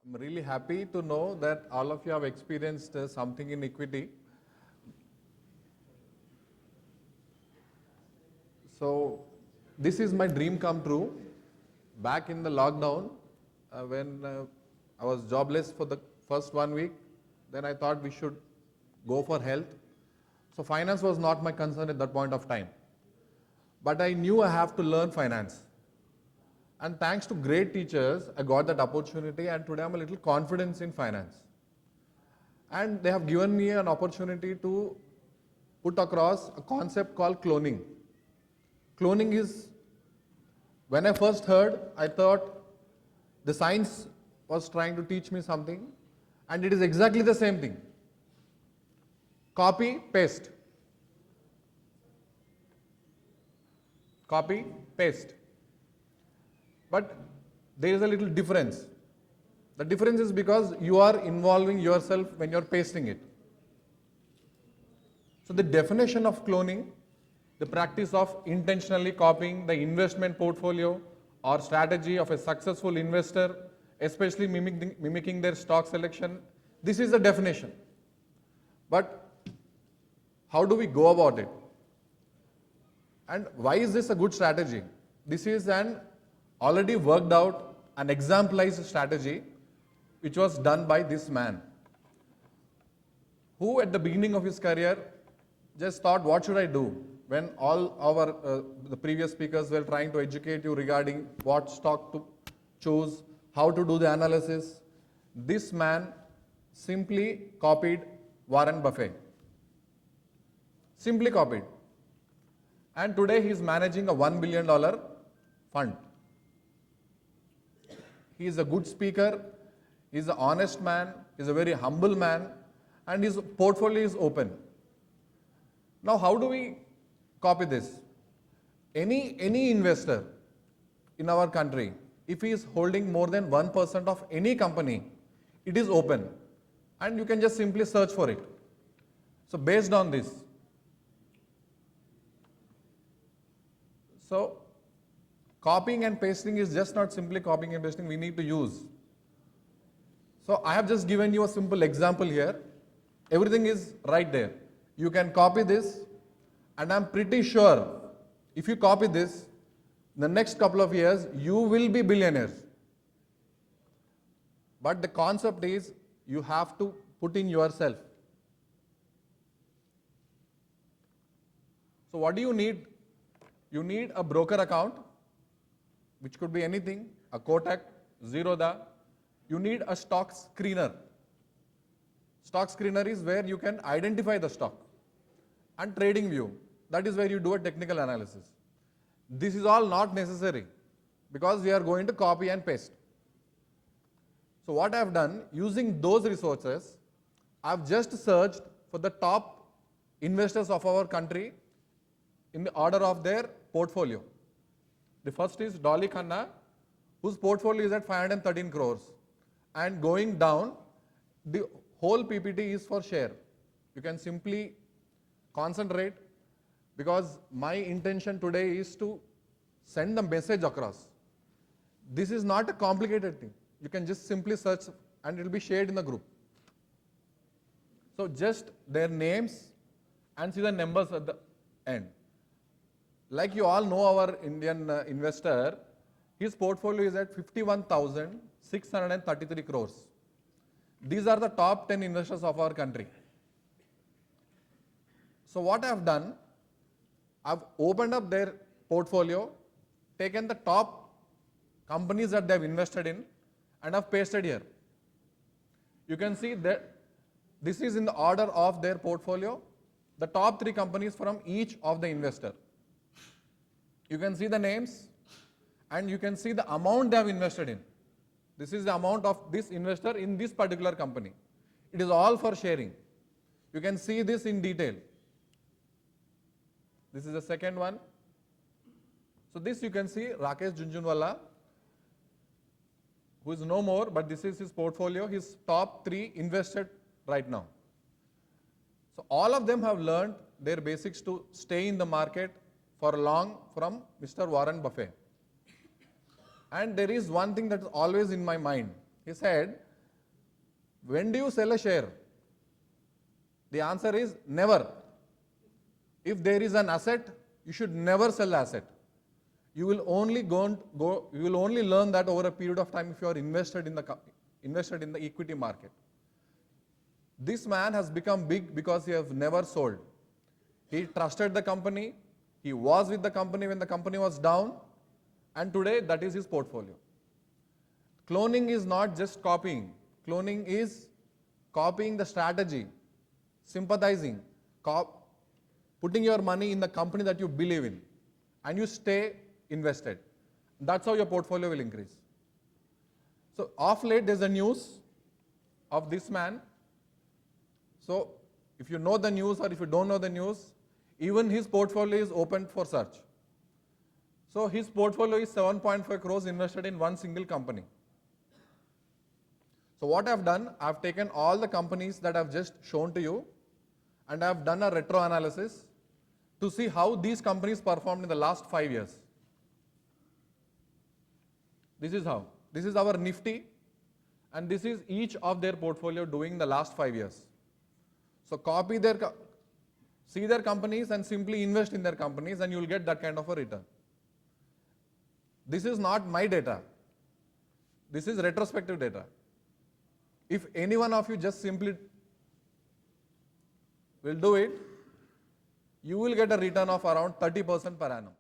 I'm really happy to know that all of you have experienced something in equity. So this is my dream come true. Back in the lockdown, when I was jobless for the first 1 week, then I thought we should go for health. So finance was not my concern at that point of time. But I knew I have to learn finance. And thanks to great teachers, I got that opportunity, and today I'm a little confident in finance. And they have given me an opportunity to put across a concept called cloning. Cloning is, when I first heard, I thought the science was trying to teach me something, and it is exactly the same thing. Copy, paste. Copy, paste. But there is a little difference. The difference is because you are involving yourself when you are pasting it. So the definition of cloning, the practice of intentionally copying the investment portfolio or strategy of a successful investor, especially mimicking their stock selection, this is the definition. But how do we go about it? And why is this a good strategy? This is an already worked out, an exemplarized strategy which was done by this man, who at the beginning of his career just thought, what should I do? When all our the previous speakers were trying to educate you regarding what stock to choose, how to do the analysis, this man simply copied Warren Buffett. Simply copied. And today he is managing a $1 billion fund. He is a good speaker, he is an honest man, he is a very humble man, and his portfolio is open. Now how do we copy this? Any investor in our country, if he is holding more than 1% of any company, it is open, and you can just simply search for it. So based on this, so copying and pasting is just not simply copying and pasting, we need to use. So I have just given you a simple example here. Everything is right there. You can copy this, and I'm pretty sure if you copy this, in the next couple of years, you will be billionaires. But the concept is, you have to put in yourself. So what do you need? You need a broker account, which could be anything, a Kotak, Zerodha. You need a stock screener. Stock screener is where you can identify the stock. And trading view, that is where you do a technical analysis. This is all not necessary because we are going to copy and paste. So what I have done, using those resources, I have just searched for the top investors of our country in the order of their portfolio. The first is Dolly Khanna, whose portfolio is at 513 crores. And going down, the whole PPT is for share. You can simply concentrate, because my intention today is to send the message across. This is not a complicated thing. You can just simply search and it will be shared in the group. So just their names and see the numbers at the end. Like you all know, our Indian investor, his portfolio is at 51,633 crores. These are the top 10 investors of our country. So what I have done, I have opened up their portfolio, taken the top companies that they have invested in, and I have pasted here. You can see that this is in the order of their portfolio, the top 3 companies from each of the investor. You can see the names, and you can see the amount they have invested in. This is the amount of this investor in this particular company. It is all for sharing. You can see this in detail. This is the second one. So this you can see Rakesh Junjhunwalla, who is no more, but this is his portfolio, his top 3 invested right now. So all of them have learned their basics to stay in the market for long from Mr. Warren Buffett. And there is one thing that is always in my mind. He said, When do you sell a share? The answer is never. If there is an asset, you should never sell the asset. You will only you will only learn that over a period of time if you are invested in the equity market. This man has become big because he has never sold. He trusted the company, he was with the company when the company was down, and today that is his portfolio. Cloning is not just copying. Cloning is copying the strategy, sympathizing, putting your money in the company that you believe in, and you stay invested. That's how your portfolio will increase. So of late there's a news of this man. So if you know the news or if you don't know the news, even his portfolio is open for search. So his portfolio is 7.5 crores invested in one single company. So what I've done, I've taken all the companies that I've just shown to you and I've done a retro analysis to see how these companies performed in the last 5 years. This is how. This is our Nifty and this is each of their portfolio doing the last 5 years. So see their companies and simply invest in their companies and you will get that kind of a return. This is not my data. This is retrospective data. If any one of you just simply will do it, you will get a return of around 30% per annum.